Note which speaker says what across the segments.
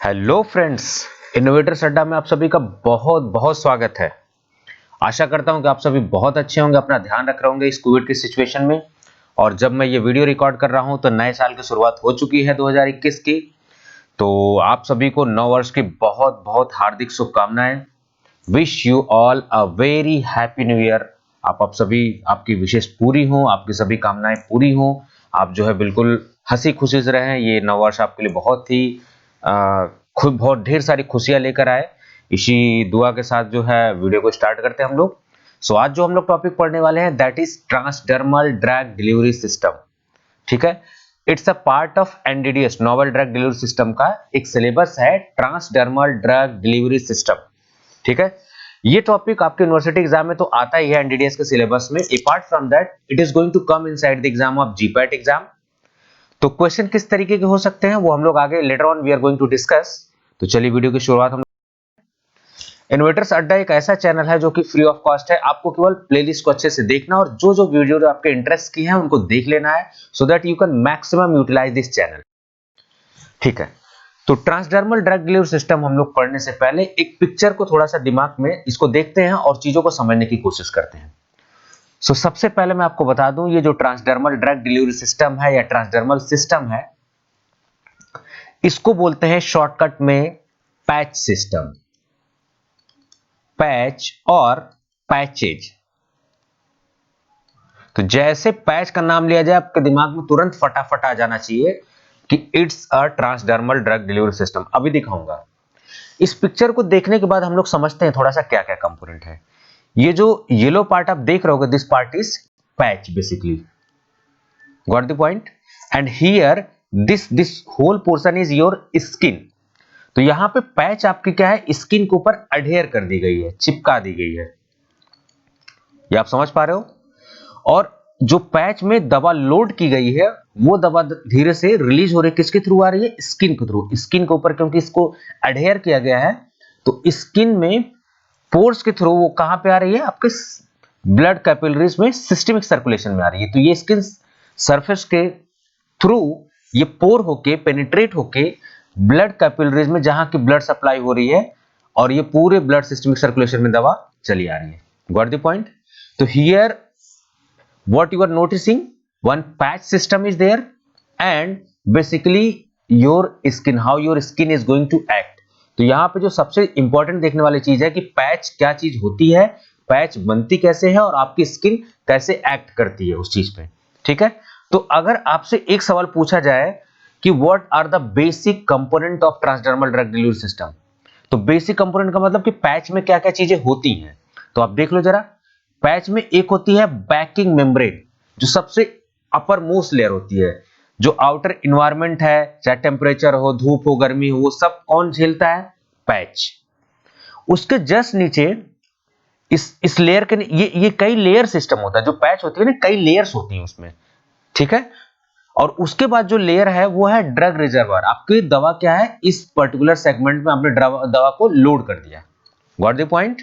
Speaker 1: Hello friends, innovators अड्डा में आप सभी का बहुत बहुत स्वागत है। आशा करता हूं कि आप सभी बहुत अच्छे होंगे, अपना ध्यान रख रहे होंगे इस कोविड की सिचुएशन में। और जब मैं ये वीडियो रिकॉर्ड कर रहा हूं तो नए साल की शुरुआत हो चुकी है 2021 की। तो आप सभी को नव वर्ष की बहुत बहुत हार्दिक शुभकामनाएं। Wish you all a very happy new year. आप सभी, आपकी विशेष पूरी हो, आपकी सभी कामनाएं पूरी हो। आप जो है बिल्कुल हंसी खुशी से रहें। ये नव वर्ष आपके लिए बहुत ही खुद बहुत ढेर सारी खुशियां लेकर आए। इसी दुआ के साथ जो है वीडियो को स्टार्ट करते हैं हम लोग। आज जो हम लोग टॉपिक पढ़ने वाले हैं that is transdermal drug delivery system. ठीक है, it's a part of NDDS, novel drug delivery system का एक सिलेबस है, ट्रांसडर्मल ड्रग डिलीवरी सिस्टम। ठीक है, ये टॉपिक आपके यूनिवर्सिटी एग्जाम में तो आता ही है एनडीडीएस के सिलेबस में। Apart from that it is going to come inside the exam of GPAT exam. तो क्वेश्चन किस तरीके के हो सकते हैं वो हम लोग आगे later on we are going to discuss. तो चलिए वीडियो की शुरुआत हम। इनोवेटर्स अड्डा एक ऐसा चैनल है जो कि फ्री ऑफ कॉस्ट है। आपको केवल प्लेलिस्ट को अच्छे से देखना और जो जो वीडियो आपके इंटरेस्ट की है उनको देख लेना है, so that you can maximum utilise this channel. ठीक है, तो ट्रांसडर्मल ड्रग डिलीवरी सिस्टम हम लोग पढ़ने से पहले एक पिक्चर को थोड़ा सा दिमाग में इसको देखते हैं और चीजों को समझने की कोशिश करते हैं। सबसे पहले मैं आपको बता दूं, ये जो ट्रांसडर्मल ड्रग डिलीवरी सिस्टम है या ट्रांसडर्मल सिस्टम है, इसको बोलते हैं शॉर्टकट में पैच सिस्टम, पैच और पैचेज। तो जैसे पैच का नाम लिया जाए आपके दिमाग में तुरंत फटाफट आ जाना चाहिए कि it's a transdermal drug delivery system. अभी दिखाऊंगा। इस पिक्चर को देखने के बाद हम लोग समझते हैं थोड़ा सा क्या क्या कंपोनेंट है। ये जो येलो पार्ट आप देख रहे होगे, this part is patch basically, got the point. And here this whole portion is your skin. तो यहां पे पैच आपकी क्या है, स्किन के ऊपर अडेयर कर दी गई है, चिपका दी गई है। ये आप समझ पा रहे हो। और जो पैच में दवा लोड की गई है वो दवा धीरे से रिलीज हो रही है, किसके थ्रू आ रही है, स्किन के थ्रू। स्किन के ऊपर क्योंकि इसको अडेयर किया गया है तो स्किन में पोर्स के थ्रू वो कहां पे आ रही है, आपके ब्लड कैपिलरीज में सिस्टमिक सर्कुलेशन में आ रही है। तो ये स्किन सरफेस के थ्रू ये पोर होके पेनिट्रेट होके ब्लड कैपिलरीज में जहां की ब्लड सप्लाई हो रही है और ये पूरे ब्लड सिस्टमिक सर्कुलेशन में दवा चली आ रही है। Got the point. तो here what you are noticing, one patch system is there and basically your skin, how your skin is going to act। तो यहां पे जो सबसे इंपॉर्टेंट देखने वाली चीज है कि पैच क्या चीज होती है, पैच बनती कैसे है और आपकी स्किन कैसे एक्ट करती है उस चीज पे। ठीक है, तो अगर आपसे एक सवाल पूछा जाए कि what are the basic component of transdermal drug delivery system, तो बेसिक कंपोनेंट का मतलब कि पैच में क्या क्या चीजें होती हैं। तो आप देख लो जरा। पैच में एक होती है बैकिंग मेम्ब्रेन, जो सबसे अपर मोस्ट लेयर होती है। जो आउटर इन्वायरमेंट है, चाहे टेम्परेचर हो, धूप हो, गर्मी हो, वो सब कौन झेलता है, पैच। उसके जस्ट नीचे इस लेयर के ये कई लेयर सिस्टम होता है। जो पैच होती है ना, कई लेयर्स होती हैं उसमें। ठीक है, और उसके बाद जो लेयर है वो है ड्रग रिजर्वर। आपकी दवा क्या है, इस पर्टिकुलर सेगमेंट में आपने दवा को लोड कर दिया। Got the point.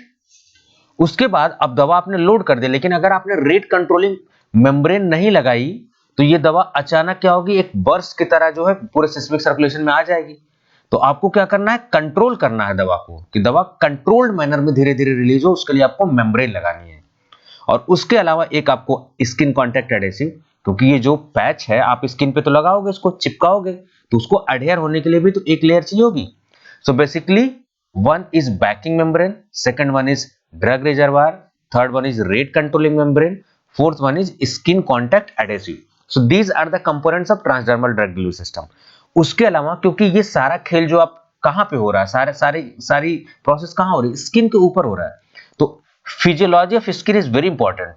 Speaker 1: उसके बाद अब दवा आपने लोड कर दी, लेकिन अगर आपने रेट कंट्रोलिंग मेम्ब्रेन नहीं लगाई तो ये दवा अचानक क्या होगी, एक बर्स्ट की तरह जो है पूरे सिस्टमिक सर्कुलेशन में आ जाएगी। तो आपको क्या करना है, कंट्रोल करना है दवा को, कि दवा कंट्रोल्ड मैनर में धीरे धीरे रिलीज हो। उसके लिए आपको मेम्ब्रेन लगानी है। और उसके अलावा एक आपको स्किन कॉन्टैक्ट एडेसिव, क्योंकि ये जो पैच है आप स्किन पे तो लगाओगे, इसको चिपकाओगे, तो उसको अडेयर होने के लिए भी तो एक लेयर चाहिए होगी। So basically one is backing membrane, second one is drug reservoir, third one is rate controlling membrane, fourth one is skin contact adhesive. So these are the components of transdermal drug delivery system। उसके अलावा क्योंकि ये सारा खेल जो आप कहां पे हो रहा है, सारी प्रोसेस कहां हो रही है, स्किन के ऊपर हो रहा है। तो physiology of skin is very important.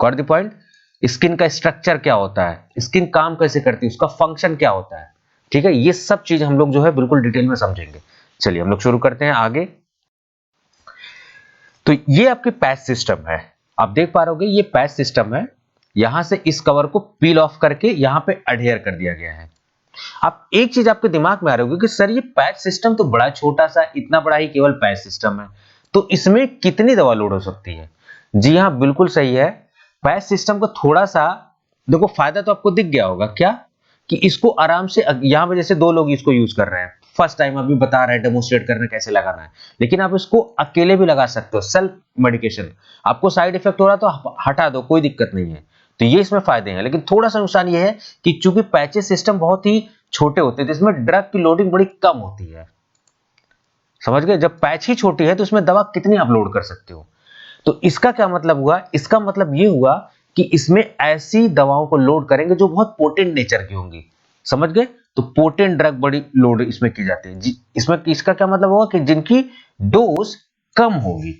Speaker 1: Got the point. Skin का स्ट्रक्चर क्या होता है, स्किन काम कैसे करती है, उसका फंक्शन क्या होता है। ठीक है, ये सब चीज हम लोग जो है बिल्कुल डिटेल में समझेंगे। चलिए हम लोग शुरू करते हैं आगे। तो ये आपके पैच सिस्टम है, आप देख पा रहे हो ये पैच सिस्टम है। यहां से इस कवर को पील ऑफ करके यहां पे अडेयर कर दिया गया है। अब एक चीज आपके दिमाग में आ रही होगी कि सर ये पैच सिस्टम तो बड़ा छोटा सा, इतना बड़ा ही केवल पैच सिस्टम है, तो इसमें कितनी दवा लोड हो सकती है। जी हाँ, बिल्कुल सही है। पैच सिस्टम का थोड़ा सा देखो फायदा तो आपको दिख गया होगा क्या, कि इसको आराम से यहाँ पे जैसे 2 लोग इसको यूज कर रहे हैं, फर्स्ट टाइम अभी बता रहे हैं, डेमोन्स्ट्रेट करने कैसे लगाना है, लेकिन आप इसको अकेले भी लगा सकते हो, सेल्फ मेडिकेशन। आपको साइड इफेक्ट हो रहा तो हटा दो, कोई दिक्कत नहीं है। तो ये इसमें फायदे हैं, लेकिन थोड़ा सा नुकसान ये है कि चूंकि पैचेस सिस्टम बहुत ही छोटे होते हैं तो इसमें ड्रग की लोडिंग बड़ी कम होती है। समझ गए? जब पैच ही छोटी है तो इसमें दवा कितनी आप लोड कर सकते हो। तो इसका क्या मतलब हुआ? इसका मतलब ये हुआ कि इसमें ऐसी दवाओं को लोड करेंगे जो बहुत पोटेंट नेचर की होंगी। समझ गए? तो पोटेंट ड्रग बड़ी लोड इसमें की जाती है। इसमें इसका क्या मतलब होगा कि जिनकी डोज कम होगी,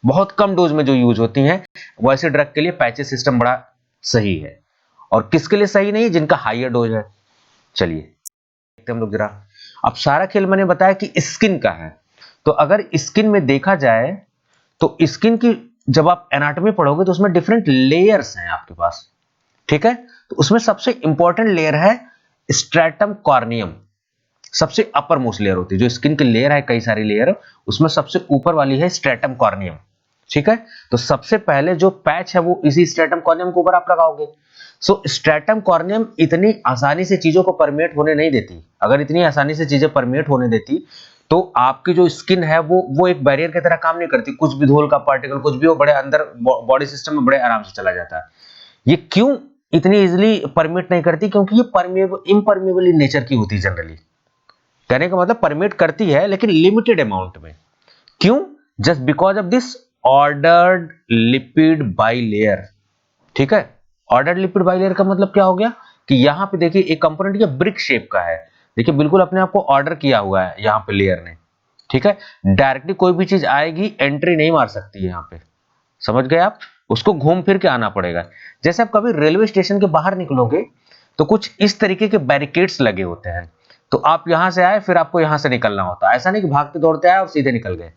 Speaker 1: बहुत कम डोज में जो यूज होती हैं, वैसे ड्रग के लिए पैचेस सिस्टम बड़ा सही है। और किसके लिए सही नहीं है? जिनका हाइयर डोज है। चलिए देखते हम लोग जरा। अब सारा खेल मैंने बताया कि स्किन का है, तो अगर स्किन में देखा जाए तो स्किन की जब आप एनाटॉमी पढ़ोगे तो उसमें डिफरेंट लेयर्स हैं आपके पास। ठीक है? तो उसमें सबसे इंपॉर्टेंट लेयर है स्ट्रेटम कॉर्नियम। सबसे अपर मोस्ट लेयर होती है, जो स्किन की लेयर है, कई सारी लेयर, उसमें सबसे ऊपर वाली है स्ट्रेटम कॉर्नियम। ठीक है? तो सबसे पहले जो पैच है वो इसी स्ट्रेटम कॉर्नियम के ऊपर आप लगाओगे। सो स्ट्रेटम कॉर्नियम इतनी आसानी से चीजों को परमेट होने नहीं देती। अगर इतनी आसानी से चीजें परमेट होने देती तो आपकी जो स्किन है वो एक बैरियर की तरह काम नहीं करती। कुछ भी धूल का पार्टिकल कुछ भी हो, बड़े अंदर बॉडी सिस्टम में बड़े आराम से चला जाता है। ये क्यों इतनी इजीली परमिट नहीं करती? क्योंकि ये परमेबल इम्परमेबल इन नेचर की होती है जनरली। कहने का मतलब परमिट करती है लेकिन लिमिटेड अमाउंट में। क्यों? Just because of this ordered lipid bilayer. ठीक है? ऑर्डर्ड लिपिड बाइलेयर का मतलब क्या हो गया कि यहां पे देखिए एक कंपोनेंट ये ब्रिक शेप का है। देखिए बिल्कुल अपने आप को ऑर्डर किया हुआ है यहां पे लेयर ने। ठीक है? डायरेक्टली कोई भी चीज आएगी एंट्री नहीं मार सकती है यहां पे। समझ गए आप? उसको घूम फिर के आना पड़ेगा। जैसे आप कभी रेलवे स्टेशन के बाहर निकलोगे तो कुछ इस तरीके के बैरिकेड्स लगे होते हैं। तो आप यहां से आए फिर आपको यहां से निकलना होता है। ऐसा नहीं कि भागते दौड़ते आए और सीधे निकल गए।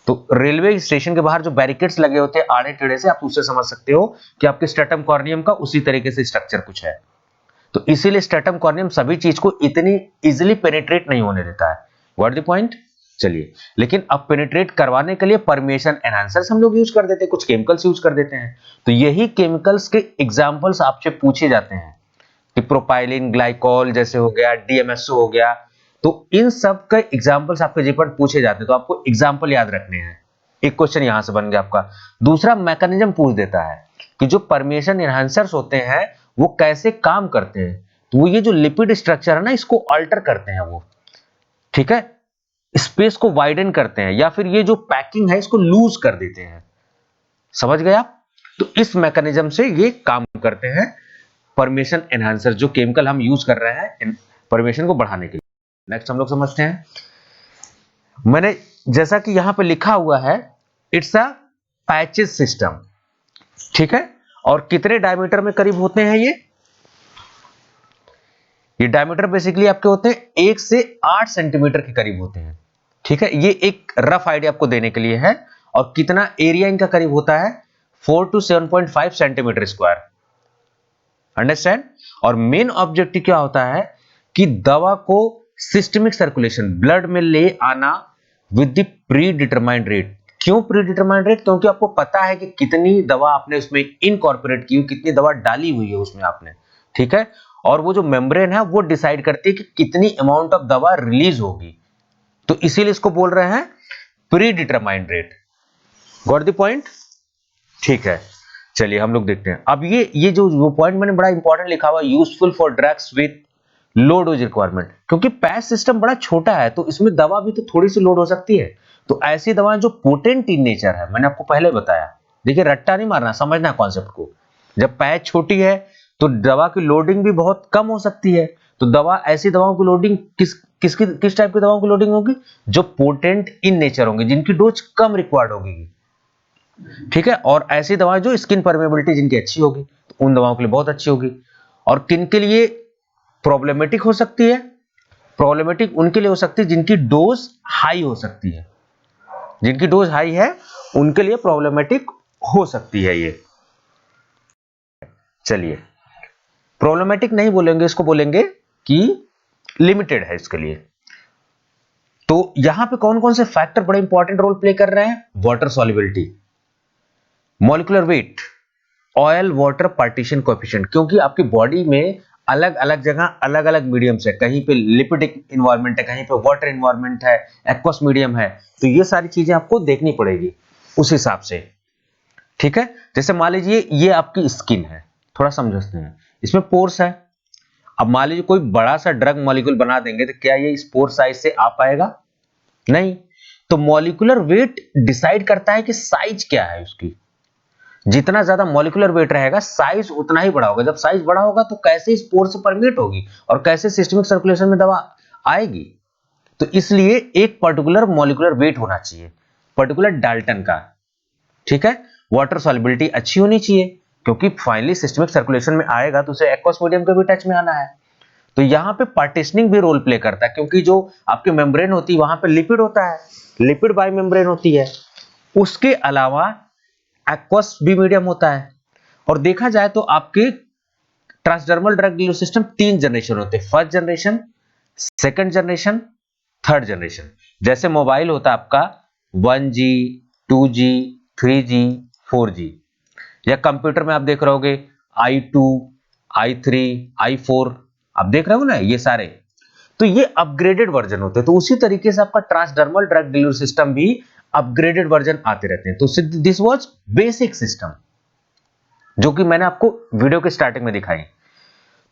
Speaker 1: तो रेलवे स्टेशन के बाहर जो बैरिकेड्स लगे होते हैं आड़े टेढ़े से, आप उससे समझ सकते हो कि आपके स्ट्रेटम कॉर्नियम का उसी तरीके से स्ट्रक्चर कुछ है। तो इसीलिए स्ट्रेटम कॉर्नियम सभी चीज को इतनी इजीली पेनिट्रेट नहीं होने देता है। What the point? चलिए, लेकिन अब पेनिट्रेट करवाने के लिए परमेशन एनहांसर्स हम लोग यूज कर देते हैं, कुछ केमिकल्स यूज कर देते हैं। तो यही केमिकल्स के एग्जांपल्स आपसे पूछे जाते हैं कि प्रोपाइलिन ग्लाइकॉल जैसे हो गया, डीएमएसओ हो गया। तो इन सब के एग्जांपल्स आपके जीवन पूछे जाते हैं, तो आपको एग्जांपल याद रखने हैं। एक क्वेश्चन यहां से बन गया आपका। दूसरा मैकेनिज्म पूछ देता है कि जो परमेशन एनहांसर्स होते हैं वो कैसे काम करते हैं। तो वो ये जो लिपिड स्ट्रक्चर है ना, इसको अल्टर करते हैं वो। ठीक है? स्पेस को वाइडन करते हैं, या फिर ये जो पैकिंग है इसको लूज कर देते हैं। समझ गए आप? तो इस मैकेनिज्म से ये काम करते हैं परमेशन एनहांसर, जो केमिकल हम यूज कर रहे हैं परमेशन को बढ़ाने के लिए। नेक्स्ट हम लोग समझते हैं। मैंने जैसा कि यहां पे लिखा हुआ है, इट्स अ पैचेस सिस्टम। ठीक है? और कितने डायमीटर में करीब होते हैं ये डायमीटर बेसिकली आपके होते हैं 1 से 8 सेंटीमीटर के करीब होते हैं। ठीक है? ये एक रफ आइडिया आपको देने के लिए है। और कितना एरिया इनका करीब होता है? 4 to 7.5 सेंटीमीटर स्क्वायर। अंडरस्टैंड? और मेन ऑब्जेक्टिव क्या होता है कि दवा को सिस्टमिक सर्कुलेशन, ब्लड में ले आना with the pre determined rate. क्यों प्री डिटरमाइंड रेट? क्योंकि आपको पता है कि कितनी दवा आपने उसमें इनकॉर्पोरेट की, कितनी दवा डाली हुई है उसमें आपने। ठीक है? और वो जो मेम्ब्रेन है वो डिसाइड करती है कि कितनी अमाउंट ऑफ दवा रिलीज होगी। तो इसीलिए इसको बोल रहे हैं pre determined rate. Got the point? ठीक है, चलिए हम लोग देखते हैं। अब ये जो पॉइंट मैंने बड़ा इंपॉर्टेंट लिखा हुआ, useful for drugs with low dose requirement. क्योंकि पैच सिस्टम बड़ा छोटा है तो इसमें दवा भी तो थोड़ी सी लोड हो सकती है। तो ऐसी दवाएं जो पोटेंट इन नेचर है, मैंने आपको पहले बताया। देखिए रट्टा नहीं मारना, समझना कॉन्सेप्ट को। जब पैच छोटी है तो दवा की लोडिंग भी बहुत कम हो सकती है। तो दवा, ऐसी दवाओं की लोडिंग किस टाइप की दवाओं की लोडिंग होगी? जो पोटेंट इन नेचर होंगी, जिनकी डोज कम रिक्वायर्ड होगी। ठीक है? और ऐसी दवाएं जो स्किन परमेबिलिटी जिनकी अच्छी होगी, तो उन दवाओं के लिए बहुत अच्छी होगी। और किन के लिए प्रॉब्लमेटिक हो सकती है? प्रॉब्लमेटिक उनके लिए हो सकती है जिनकी डोज हाई हो सकती है। जिनकी डोज हाई है उनके लिए प्रॉब्लमेटिक हो सकती है ये। चलिए, प्रॉब्लमेटिक नहीं बोलेंगे, इसको बोलेंगे कि लिमिटेड है इसके लिए। तो यहां पे कौन कौन से फैक्टर बड़े इंपॉर्टेंट रोल प्ले कर रहे हैं? Water solubility, molecular weight, oil water partition coefficient. क्योंकि आपकी बॉडी में अलग अलग जगह अलग अलग मीडियम्स है, कहीं पे लिपिडिक इन्वायरमेंट है, कहीं पे वाटर इन्वायरमेंट है, एक्वस मीडियम है, तो ये सारी चीजें आपको देखनी पड़ेगी उस हिसाब से। ठीक है, जैसे मान लीजिए ये आपकी स्किन है, थोड़ा समझते हैं, इसमें पोर्स है। अब मान लीजिए कोई बड़ा सा ड्रग मॉलिक्यूल बना देंगे तो क्या ये इस पोर साइज से आ पाएगा? नहीं। तो मॉलिक्यूलर वेट डिसाइड करता है कि साइज क्या है उसकी। जितना ज्यादा मॉलिक्यूलर वेट रहेगा साइज उतना ही बड़ा होगा। जब साइज बड़ा होगा तो कैसे इस पोर से परमेट होगी और कैसे सिस्टमिक सर्कुलेशन में दवा आएगी। तो इसलिए एक पर्टिकुलर मॉलिक्यूलर वेट होना चाहिए, पर्टिकुलर डाल्टन का। ठीक है, वाटर सॉल्युबिलिटी अच्छी होनी चाहिए क्योंकि फाइनली सिस्टमिक सर्कुलेशन में आएगा तो उसे एक्वस मीडियम के भी टच में आना है। तो यहां पे पार्टीशनिंग भी रोल प्ले करता है क्योंकि जो आपकी मेम्ब्रेन होती है वहां पे लिपिड होता है, लिपिड बाई मेम्ब्रेन होती है। उसके अलावा एक्वस भी मीडियम होता है। और देखा जाए तो आपके transdermal drug delivery system 3 generation होते हैं, first generation, second generation, third generation. जैसे मोबाइल होता है आपका 1G, 2G, 3G, 4G, या कंप्यूटर में आप देख रहे होगे i2, i3, i4, आप देख रहे हो ना ये सारे। तो ये अपग्रेडेड वर्जन होते हैं। तो उसी तरीके से आपका ट्रांसडर्मल ड्रग डिलीवरी सिस्टम भी अपग्रेडेड वर्जन आते रहते हैं। तो दिस वाज बेसिक सिस्टम जो कि मैंने आपको वीडियो के स्टार्टिंग में दिखाई।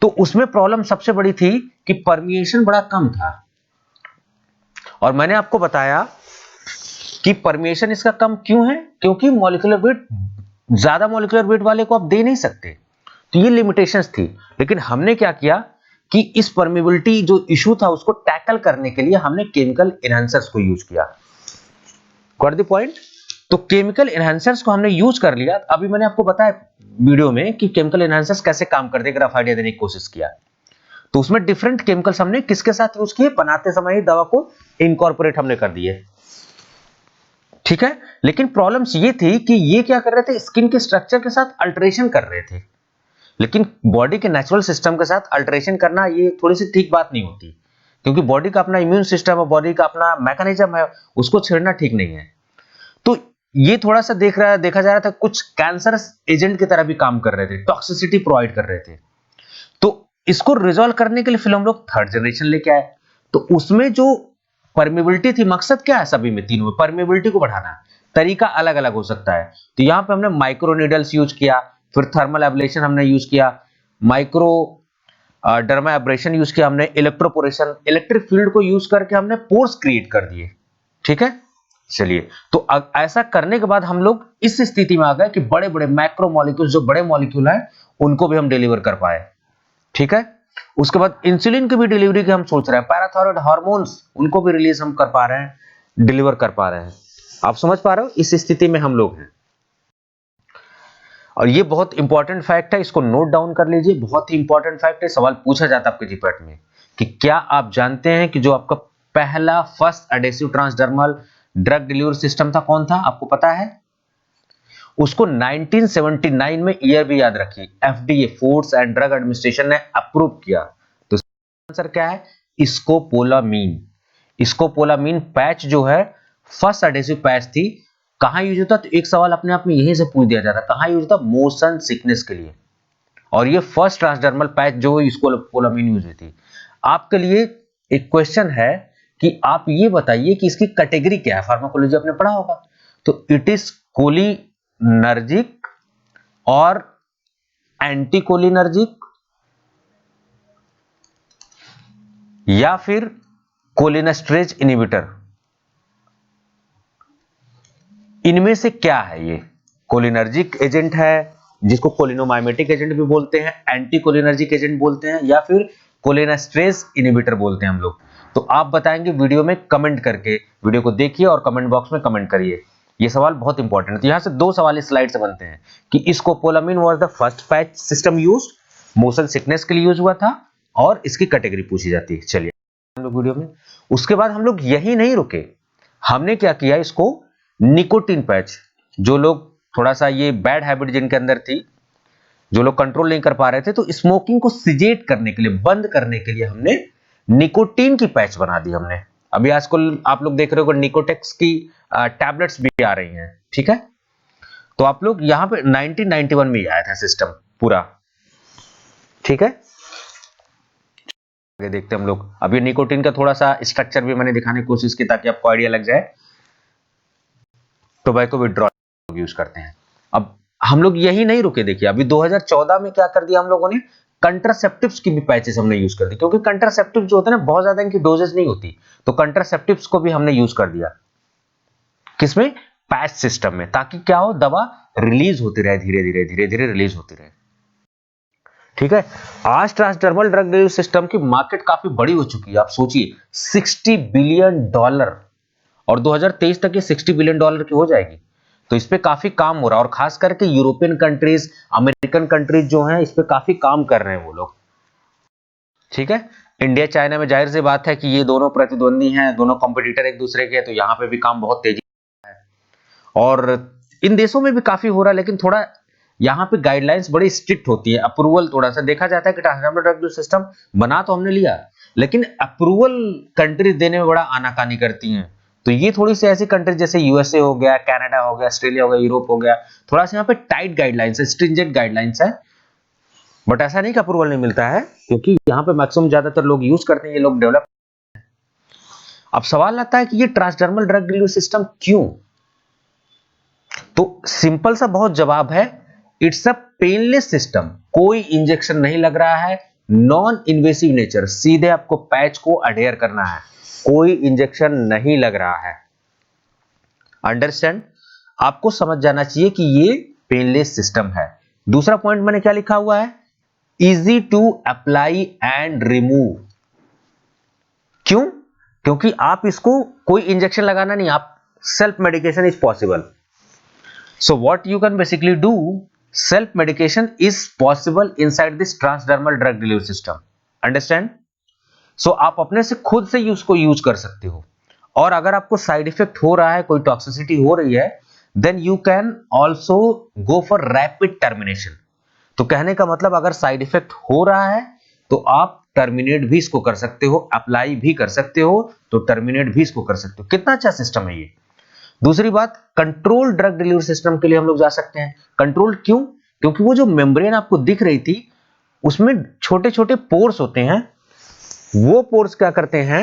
Speaker 1: तो उसमें प्रॉब्लम सबसे बड़ी थी कि परमिएशन बड़ा कम था। और मैंने आपको बताया कि परमिएशन इसका कम क्यों है, क्योंकि मॉलिक्यूलर वेट, ज्यादा मॉलिक्यूलर वेट वाले को आप दे नहीं सकते। तो ये लिमिटेशंस थी। लेकिन हमने क्या किया कि इस परमिबिलिटी जो इशू था उसको टैकल करने के लिए हमने केमिकल एनहांसर्स को यूज किया। Got the point? तो केमिकल एनहांसर्स को हमने यूज कर लिया। अभी मैंने आपको बताया वीडियो में कि केमिकल एनहांसर्स कैसे काम करते हैं, रफ आइडिया देने की कोशिश किया। तो उसमें डिफरेंट केमिकल्स हमने किसके साथ यूज किए, बनाते समय ही दवा को इनकॉर्पोरेट हमने कर दिए। ठीक है, लेकिन प्रॉब्लम्स ये थी कि ये क्या कर रहे थे, स्किन के स्ट्रक्चर के साथ अल्टरेशन कर रहे थे। लेकिन बॉडी के नेचुरल सिस्टम के साथ अल्टरेशन करना ये थोड़ी सी ठीक बात नहीं होती, क्योंकि बॉडी का अपना इम्यून सिस्टम है, बॉडी का अपना मैकेनिज्म है, उसको छेड़ना ठीक नहीं है। तो ये थोड़ा सा देखा जा रहा था, कुछ कैंसर एजेंट की तरह भी काम कर रहे थे, टॉक्सिसिटी प्रोवाइड कर रहे थे। तो इसको रिजॉल्व करने के लिए फिर हम लोग थर्ड जनरेशन लेके आए। तो उसमें जो परमिबिलिटी थी, मकसद क्या है सभी में, तीनों में परमिबिलिटी को बढ़ाना। तरीका अलग अलग हो सकता है। तो यहां पे हमने माइक्रो नीडल्स यूज किया, फिर थर्मल एब्लेशन हमने यूज किया, माइक्रो डर्मा एब्रेशन यूज किया हमने, इलेक्ट्रोपोरेशन, इलेक्ट्रिक फील्ड को यूज करके हमने पोर्स क्रिएट कर दिए। ठीक है, चलिए। तो ऐसा करने के बाद हम लोग इस स्थिति में आ गए कि बड़े बड़े मैक्रो मॉलिक्यूल, जो बड़े मॉलिक्यूल हैं, उनको भी हम डिलीवर कर पाए। ठीक है, उसके बाद इंसुलिन की भी डिलीवरी की हम सोच रहे हैं, पैराथायराइड हार्मोन्स उनको भी रिलीज हम कर पा रहे हैं, डिलीवर कर पा रहे हैं। आप समझ पा रहे हो, इस स्थिति में हम लोग हैं। और ये बहुत इंपॉर्टेंट फैक्ट है, इसको नोट डाउन कर लीजिए, बहुत ही इंपॉर्टेंट फैक्ट है, सवाल पूछा जाता है आपके जीपीएट में कि क्या आप जानते हैं कि जो आपका पहला first adhesive transdermal drug delivery system था, कौन था, आपको पता है? उसको 1979 में ईयर भी याद रखिए, FDA, foods and drug administration ने अप्रूव किया। तो आंसर क्या है? स्कोपोलामीन। स्कोपोलामीन पैच जो है फर्स्ट एडेसिव पैच थी। कहां यूज होता? तो एक सवाल अपने आप में यहीं से पूछ दिया जाता, कहां यूज होता? मोशन सिकनेस के लिए। और ये फर्स्ट ट्रांसडर्मल पैच जो स्कोपोलामीन यूज हुई थी। आपके लिए एक क्वेश्चन है कि आप ये बताइए कि इसकी कैटेगरी क्या है, फार्माकोलॉजी आपने पढ़ा होगा। तो इट इज कोलिनर्जिक और एंटीकोलिनर्जिक या फिर कोलिनेस्टरेज इनहिबिटर, इनमें से क्या है? ये कोलिनर्जिक एजेंट है जिसको कोलिनोमाइमेटिक एजेंट भी बोलते हैं, एंटी कोलिनर्जिक एजेंट बोलते हैं, या फिर कोलिनेस्टरेज इनहिबिटर बोलते हैं हम लोग। तो आप बताएंगे वीडियो में कमेंट करके, वीडियो को देखिए और कमेंट बॉक्स में कमेंट करिए। ये सवाल बहुत इंपॉर्टेंट है। तो यहां से दो सवाल इस स्लाइड से बनते हैं कि स्कोपोलामिन was the first patch system used, motion sickness के लिए यूज हुआ था, और इसकी कैटेगरी पूछी जाती है। चलिए हम लोग वीडियो में, उसके बाद हम लोग यही नहीं रुके, हमने क्या किया, इसको निकोटीन पैच, जो लोग थोड़ा सा ये बैड हैबिट जिनके अंदर थी, जो लोग कंट्रोल नहीं कर पा रहे थे, तो स्मोकिंग को सिजेट करने के लिए, बंद करने के लिए हमने निकोटीन की पैच बना दी हमने। अभी आजकल आप लोग देख रहे हो निकोटेक्स की टैबलेट्स भी आ रही हैं। ठीक है, तो आप लोग यहां पे 1991 में ही आया था सिस्टम पूरा। ठीक है, आगे देखते हैं हम लोग। अब ये निकोटीन का थोड़ा सा स्ट्रक्चर भी मैंने दिखाने की कोशिश की ताकि आपको आइडिया लग जाए। टोबैको विड्रॉल यूज करते हैं। अब हम लोग यही नहीं रुके, देखिए अभी 2014 में क्या कर दिया हम लोगों ने, कंट्रासेप्टिव्स की भी पैचेस हमने यूज कर दी, क्योंकि कंट्रासेप्टिव जो होते हैं ना बहुत ज्यादा इनकी डोजेस नहीं होती, तो कंट्रासेप्टिव्स को भी हमने यूज कर दिया किसमें, पैच सिस्टम में, ताकि क्या हो, दवा रिलीज होती रहे, धीरे धीरे रिलीज होती रहे। ठीक है, आज ट्रांसडर्मल ड्रग डिलीवरी सिस्टम की मार्केट काफी बड़ी हो चुकी है। आप सोचिए $60 बिलियन, और 2023 तक ये $60 बिलियन की हो जाएगी। तो इस पे काफी काम हो रहा है, और खास करके यूरोपियन कंट्रीज, अमेरिकन कंट्रीज जो हैं इस पे काफी काम कर रहे हैं वो लोग। ठीक है, इंडिया चाइना में जाहिर सी बात है कि ये दोनों प्रतिद्वंदी हैं, दोनों कॉम्पिटिटर एक दूसरे के, तो यहाँ पे भी काम बहुत तेजी है, और इन देशों में भी काफी हो रहा है, लेकिन थोड़ा यहाँ पे गाइडलाइंस बड़ी स्ट्रिक्ट होती है। अप्रूवल थोड़ा सा देखा जाता है कि ट्रांसडर्मल ड्रग सिस्टम बना तो हमने लिया, लेकिन अप्रूवल कंट्रीज देने में बड़ा आनाकानी करती हैं। तो ये थोड़ी सी ऐसी कंट्रीज जैसे यूएसए हो गया, कनाडा हो गया, ऑस्ट्रेलिया हो गया, यूरोप हो गया, थोड़ा सा यहाँ पे टाइट गाइडलाइंस है, स्ट्रिंजेंट गाइडलाइंस है। बट ऐसा नहीं कि अप्रूवल नहीं मिलता है, क्योंकि यहाँ पे मैक्सिमम ज्यादातर लोग यूज करते हैं, ये लोग डेवलप। अब सवाल आता है कि ये ट्रांसडर्मल ड्रग डिलीवरी सिस्टम क्यों, तो सिंपल सा बहुत जवाब है, इट्स अ पेनलेस सिस्टम, कोई इंजेक्शन नहीं लग रहा है, नॉन इन्वेसिव नेचर, सीधे आपको पैच को अडेयर करना है, कोई इंजेक्शन नहीं लग रहा है। अंडरस्टैंड, आपको समझ जाना चाहिए कि ये पेनलेस सिस्टम है। दूसरा पॉइंट मैंने क्या लिखा हुआ है, easy to apply and remove. क्यों, क्योंकि आप इसको कोई इंजेक्शन लगाना नहीं, आप self medication is possible. So what you can basically do, self medication is possible inside this transdermal drug delivery system. Understand? So आप अपने से खुद से उसको यूज कर सकते हो, और अगर आपको साइड इफेक्ट हो रहा है, कोई टॉक्सिसिटी हो रही है, then you can also go for rapid termination. तो कहने का मतलब अगर साइड इफेक्ट हो रहा है तो आप टर्मिनेट भी इसको कर सकते हो, अप्लाई भी कर सकते हो, तो टर्मिनेट भी इसको कर सकते हो। कितना अच्छा सिस्टम है ये। दूसरी बात, कंट्रोल ड्रग डिलीवरी सिस्टम के लिए हम लोग जा सकते हैं। कंट्रोल क्यों, क्योंकि वो जो मेम्ब्रेन आपको दिख रही थी उसमें छोटे छोटे पोर्स होते हैं, वो पोर्स क्या करते हैं,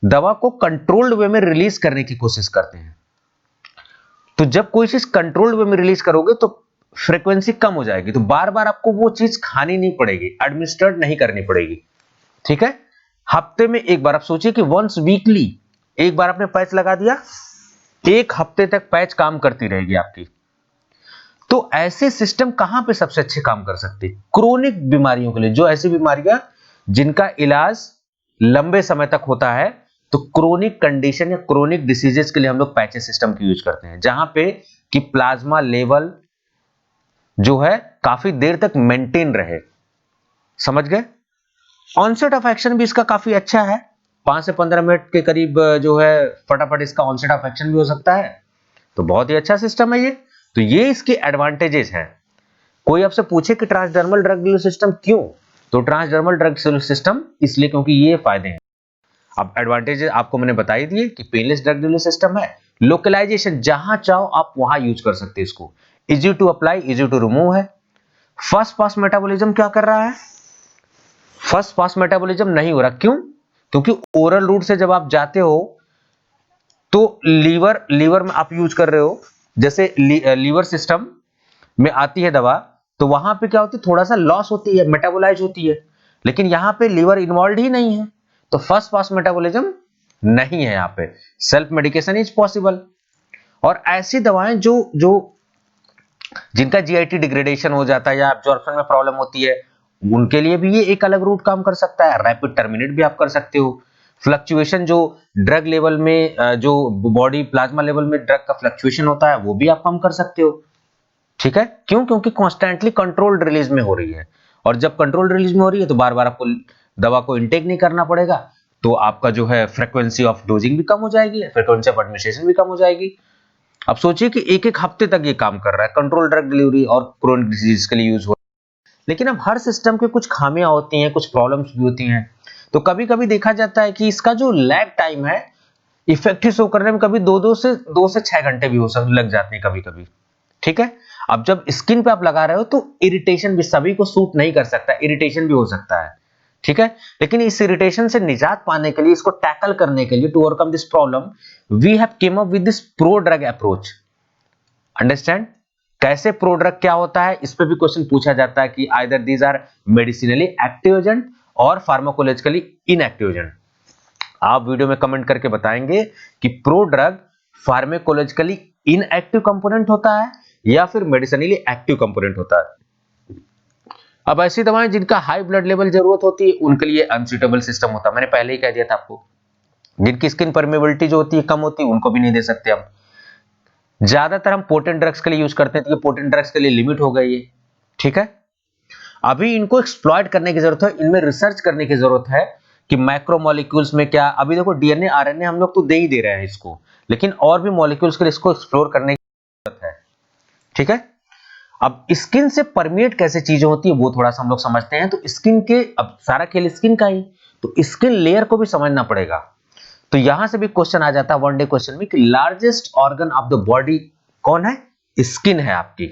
Speaker 1: दवा को कंट्रोल्ड वे में रिलीज करने की कोशिश करते हैं। तो जब कोई चीज कंट्रोल्ड वे में रिलीज करोगे तो फ्रीक्वेंसी कम हो जाएगी, तो बार बार आपको वो चीज खानी नहीं पड़ेगी, एडमिनिस्ट्रेट नहीं करनी पड़ेगी। ठीक है, हफ्ते में एक बार, आप सोचिए कि वंस वीकली एक बार आपने पैच लगा दिया, एक हफ्ते तक पैच काम करती रहेगी आपकी। तो ऐसे सिस्टम कहां पे सबसे अच्छे काम कर सकते हैं, क्रोनिक बीमारियों के लिए, जो ऐसी बीमारियां जिनका इलाज लंबे समय तक होता है, तो क्रोनिक कंडीशन या क्रोनिक डिसीजेस के लिए हम लोग पैचेस सिस्टम की यूज करते हैं, जहां पे कि प्लाज्मा लेवल जो है काफी देर तक मेंटेन रहे। समझ गए, ऑनसेट ऑफ एक्शन भी इसका काफी अच्छा है, 5 से 15 मिनट के करीब जो है फटाफट इसका ऑनसेट ऑफ एक्शन भी हो सकता है, तो बहुत ही अच्छा सिस्टम है ये। तो ये इसके एडवांटेजेस हैं। कोई आपसे पूछे कि ट्रांसडर्मल ड्रग डिलीवरी सिस्टम क्यों, तो ट्रांसडर्मल ड्रग डिलीवरी सिस्टम इसलिए क्योंकि ये फायदे हैं। अब एडवांटेजेस आपको मैंने बता ही दिए कि पेनलेस ड्रग डिलीवरी सिस्टम है, लोकलाइजेशन जहां चाहो आप वहां यूज कर सकते हैं इसको, easy to apply, easy to remove है। फर्स्ट पास मेटाबॉलिज्म क्या कर रहा है, फर्स्ट पास मेटाबॉलिज्म नहीं हो रहा, क्यों, क्योंकि ओरल रूट से जब आप जाते हो तो लीवर में आप यूज कर रहे हो, जैसे लीवर सिस्टम में आती है दवा, तो वहां पे क्या होती है, थोड़ा सा लॉस होती है, मेटाबोलाइज होती है, लेकिन यहां पे लीवर इन्वॉल्व ही नहीं है, तो फर्स्ट पास मेटाबॉलिज्म नहीं है, यहां पे सेल्फ मेडिकेशन इज पॉसिबल। और ऐसी दवाएं जो जो जिनका जीआईटी डिग्रेडेशन हो जाता है या एब्जॉर्प्शन में प्रॉब्लम होती है, उनके लिए भी ये एक अलग रूट काम कर सकता है, रैपिड टर्मिनेट भी आप कर सकते हो। फ्लक्चुएशन जो ड्रग लेवल में, जो बॉडी प्लाज्मा लेवल में ड्रग का फ्लक्चुएशन होता है, वो भी आप कम कर सकते हो। ठीक है, क्यों, क्योंकि कॉन्स्टेंटली कंट्रोल्ड रिलीज में हो रही है, और जब कंट्रोल्ड रिलीज में हो रही है तो बार बार आपको दवा को इनटेक नहीं करना पड़ेगा, तो आपका जो है फ्रीक्वेंसी ऑफ डोजिंग भी कम हो जाएगी, फ्रीक्वेंसी ऑफ एडमिनिस्ट्रेशन भी कम हो जाएगी। अब सोचिए कि एक एक हफ्ते तक ये काम कर रहा है, कंट्रोल ड्रग डिलीवरी और क्रोनिक डिजीज के लिए यूज हो। लेकिन अब हर सिस्टम के कुछ खामियां होती हैं, कुछ प्रॉब्लम्स भी होती हैं, तो कभी कभी देखा जाता है कि इसका जो लैग टाइम है इफेक्टिव शो करने में कभी 2 से 6 घंटे भी लग जाते हैं कभी कभी। ठीक है, अब जब स्किन पे आप लगा रहे हो तो इरिटेशन भी, सभी को सूट नहीं कर सकता, इरिटेशन भी हो सकता है। ठीक है। लेकिन इस इरिटेशन से निजात पाने के लिए, इसको टैकल करने के लिए, to overcome this problem, we have came up with this pro drug approach. Understand? कैसे प्रो ड्रग क्या होता है, इस पे भी क्वेश्चन पूछा जाता है कि either these are medicinally active agent और फार्माकोलॉजिकली इनएक्टिव एजेंट। आप वीडियो में कमेंट करके बताएंगे कि pro drug pharmacologically inactive component होता है या फिर मेडिसिनली एक्टिव कंपोनेंट होता है। अब ऐसी दवाएं जिनका हाई ब्लड लेवल जरूरत होती है, उनके लिए अनसूटेबल सिस्टम होता है। मैंने पहले ही कह दिया था आपको। जिनकी स्किन परमेबिलिटी जो होती है कम होती है, उनको भी नहीं दे सकते हम। ज्यादातर हम पोटेंट ड्रग्स के लिए यूज करते हैं, तो पोटेंट ड्रग्स के लिए लिमिट हो गई है, ठीक है। अभी इनको एक्सप्लॉइट करने की जरूरत है, इनमें रिसर्च करने की जरूरत है कि माइक्रो मॉलिक्यूल्स में क्या। अभी देखो डीएनए आरएनए हम लोग तो दे ही दे रहे हैं इसको, लेकिन और भी मॉलिक्यूल्स के लिए इसको एक्सप्लोर करने की जरूरत है, ठीक है। अब स्किन से परमिएट कैसे चीजें होती है वो थोड़ा सा हम लोग समझते हैं। तो स्किन के, अब सारा खेल स्किन का ही, तो स्किन लेयर को भी समझना पड़ेगा। तो यहां से भी क्वेश्चन आ जाता है वन डे क्वेश्चन में कि largest organ of the body कौन है? स्किन है आपकी।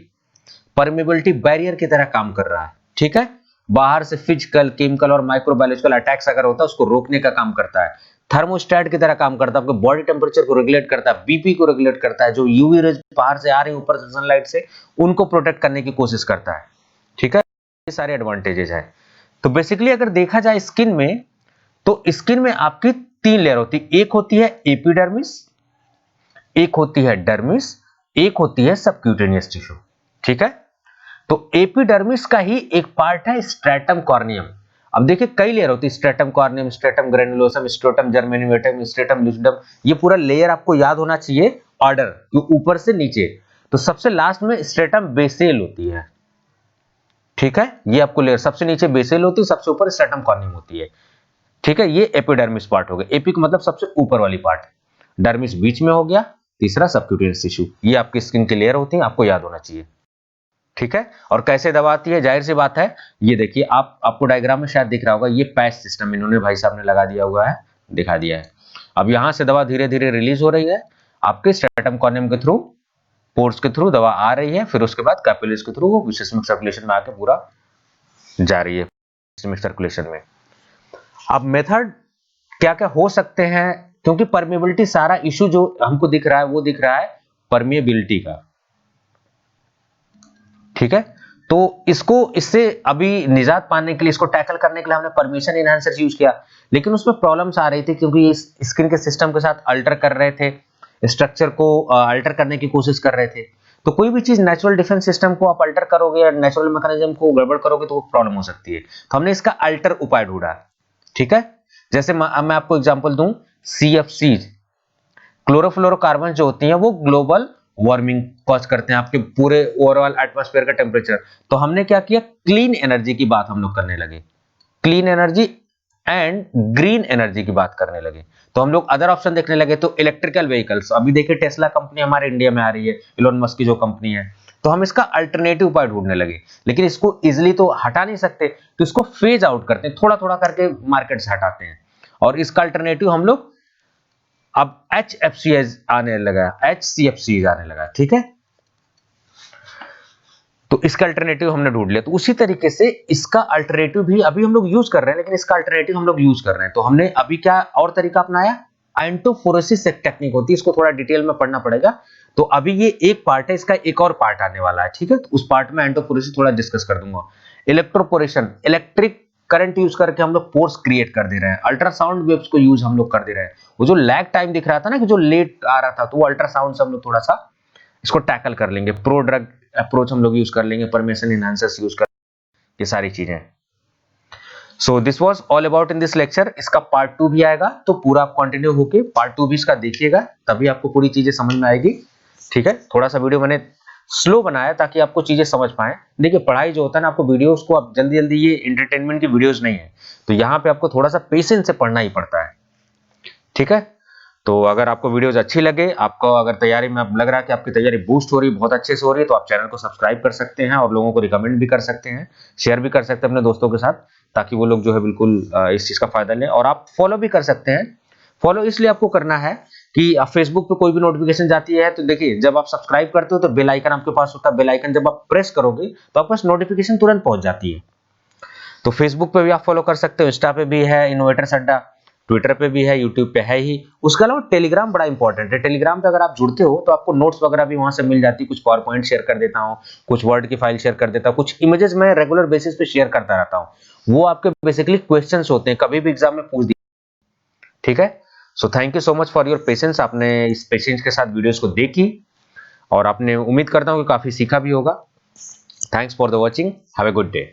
Speaker 1: परमेबिलिटी बैरियर की तरह काम कर रहा है, ठीक है। बाहर से फिजिकल, केमिकल और माइक्रोबायोलॉजिकल अटैक्स अगर होता है उसको रोकने का काम करता है। थर्मोस्टेट की तरह काम करता है, आपके बॉडी टेम्परेचर को रेगुलेट करता है, बीपी को रेगुलेट करता है, जो यूवी रेज बाहर से आ रही है ऊपर से सनलाइट से, उनको प्रोटेक्ट करने की कोशिश करता है, ठीक है। ये सारे एडवांटेजेस है। तो बेसिकली अगर देखा जाए स्किन में, तो स्किन में आपकी 3 लेयर होती है। एक होती है एपिडर्मिस, एक होती है डर्मिस, एक होती है सबक्यूटेनियस टिश्यू, ठीक है। तो एपिडर्मिस का ही एक पार्ट है स्ट्रेटम कॉर्नियम। अब देखिए कई लेयर होती है, stratum corneum, stratum granulosum, stratum germinativum, stratum lucidum. ये पूरा लेयर आपको याद होना चाहिए ऑर्डर, ऊपर से नीचे। तो सबसे लास्ट में स्ट्रेटम बेसेल होती है, ठीक है। ये आपको लेयर सबसे नीचे बेसेल होती है, सबसे ऊपर स्ट्रेटम कॉर्नियम होती है, ठीक है। ये एपिडर्मिस पार्ट हो गया। एपी का मतलब सबसे ऊपर वाली पार्ट, डर्मिस बीच में हो गया, तीसरा सबक्यूटेनियस टिश्यू। ये आपकी स्किन की लेयर होती है, आपको याद होना चाहिए, ठीक है। और कैसे दबाती है, जाहिर सी बात है। ये देखिए आपको डायग्राम में शायद दिख रहा होगा, ये पैच सिस्टम इन्होंने भाई साहब ने लगा दिया हुआ है, दिखा दिया है। अब यहां से दवा धीरे धीरे रिलीज हो रही है आपके स्ट्रेटम कॉर्नियम के थ्रू, पोर्स के थ्रू दवा आ रही है, फिर उसके बाद कैपिलरीज के थ्रू वो सिस्टमिक सर्कुलेशन में आके पूरा जा रही है सिस्टमिक सर्कुलेशन में। अब मेथड क्या क्या हो सकते हैं, क्योंकि परमेबिलिटी, सारा इशू जो हमको दिख रहा है वो दिख रहा है परमेबिलिटी का, ठीक है। तो इससे अभी निजात पाने के लिए, इसको टैकल करने के लिए हमने परमिशन एनहांसर यूज किया, लेकिन उसमें प्रॉब्लम्स आ रही थी क्योंकि इस स्किन के सिस्टम के साथ अल्टर कर रहे थे, स्ट्रक्चर को अल्टर करने की कोशिश कर रहे थे। तो कोई भी चीज नेचुरल डिफेंस सिस्टम को आप अल्टर करोगे या नेचुरल मैकेनिज्म को गड़बड़ करोगे तो वो प्रॉब्लम हो सकती है। तो हमने इसका अल्टर उपाय ढूंढा, ठीक है। जैसे मैं आपको एग्जांपल दूं, सीएफसी, क्लोरोफ्लोरोकार्बन जो होती हैं वो ग्लोबल वार्मिंग कॉज करते हैं, आपके पूरे ओवरऑल एटमॉस्फेयर का टेम्परेचर। तो हमने क्या किया, क्लीन एनर्जी की बात हम लोग करने लगे, clean energy and green energy की बात करने लगे। तो हम लोग अदर ऑप्शन देखने लगे, तो इलेक्ट्रिकल व्हीकल्स, अभी देखिए टेस्ला कंपनी हमारे इंडिया में आ रही है, इलोन मस्क की जो कंपनी है। तो हम इसका अल्टरनेटिव उपाय ढूंढने लगे, लेकिन इसको इजिली तो हटा नहीं सकते, तो इसको फेज आउट करते हैं, थोड़ा थोड़ा करके मार्केट से हटाते हैं। और इसका अल्टरनेटिव हम लोग अब HFC आने लगा, HCFC आने लगा, ठीक है। तो इसका अल्टरनेटिव हमने ढूंढ लिया। तो उसी तरीके से इसका अल्टरनेटिव भी अभी हम लोग यूज कर रहे हैं, लेकिन इसका अल्टरनेटिव हम लोग यूज कर रहे हैं। तो हमने अभी क्या और तरीका अपनाया, एंटोफोरेसिस एक टेक्निक होती है, इसको थोड़ा डिटेल में पढ़ना पड़ेगा। तो अभी ये एक पार्ट है, इसका एक और पार्ट आने वाला है, ठीक है। तो उस पार्ट में एंटोफोरेसिस थोड़ा डिस्कस कर दूंगा। इलेक्ट्रोपोरेशन, इलेक्ट्रिक करंट यूज करके हम लोग पोर्स क्रिएट कर दे रहे हैं। अल्ट्रासाउंड वेव्स को यूज हम लोग कर दे रहे हैं। वो जो लैग टाइम दिख रहा था ना, कि जो लेट आ रहा था, तो वो अल्ट्रासाउंड से हम लोग थोड़ा सा इसको टैकल कर लेंगे। प्रो ड्रग अप्रोच हम लोग यूज कर लेंगे, परमिशन एनहांसर्स यूज कर, ये सारी चीजें। So this was all about in this lecture. इसका पार्ट 2 भी आएगा, तो पूरा आप कंटिन्यू होके पार्ट 2 भी इसका देखिएगा, तभी आपको पूरी चीजें समझ में आएगी, ठीक है। थोड़ा सा वीडियो मैंने स्लो बनाया ताकि आपको चीजें समझ पाए। देखिए पढ़ाई जो होता है ना, आपको वीडियोस को आप जल्दी जल्दी, ये एंटरटेनमेंट की वीडियोस नहीं है, तो यहाँ पे आपको थोड़ा सा पेशेंस से पढ़ना ही पड़ता है, ठीक है। तो अगर आपको वीडियोस अच्छी लगे, आपको अगर तैयारी में अब लग रहा है कि आपकी तैयारी बूस्ट हो रही है, बहुत अच्छे से हो रही है, तो आप चैनल को सब्सक्राइब कर सकते हैं और लोगों को रिकमेंड भी कर सकते हैं, शेयर भी कर सकते हैं अपने दोस्तों के साथ, ताकि वो लोग जो है बिल्कुल इस चीज का फायदा लें। और आप फॉलो भी कर सकते हैं। फॉलो इसलिए आपको करना है कि आप फेसबुक पे कोई भी नोटिफिकेशन जाती है, तो देखिए जब आप सब्सक्राइब करते हो तो बेल आइकन आपके पास होता है, बेल आइकन जब आप प्रेस करोगे तो आपके पास नोटिफिकेशन तुरंत पहुंच जाती है। तो फेसबुक पे भी आप फॉलो कर सकते हो, इंस्टा पे भी है इनोवेटर्स अड्डा, ट्विटर पे भी है, यूट्यूब पे है ही। उसके अलावा टेलीग्राम बड़ा इंपॉर्टेंट है। टेलीग्राम पे अगर आप जुड़ते हो तो आपको नोट्स वगैरह भी वहां से मिल जाती है। कुछ पावर पॉइंट शेयर कर देता हूँ, कुछ वर्ड की फाइल शेयर कर देता हूँ, कुछ इमेजेस मैं रेगुलर बेसिस पे शेयर करता रहता हूँ। वो आपके बेसिकली क्वेश्चंस होते हैं, कभी भी एग्जाम में पूछ दिए। ठीक है, so thank you so much for your patience. आपने इस पेशेंस के साथ वीडियोस को देखी और आपने, उम्मीद करता हूँ कि काफी सीखा भी होगा। Thanks for the watching, have a good day.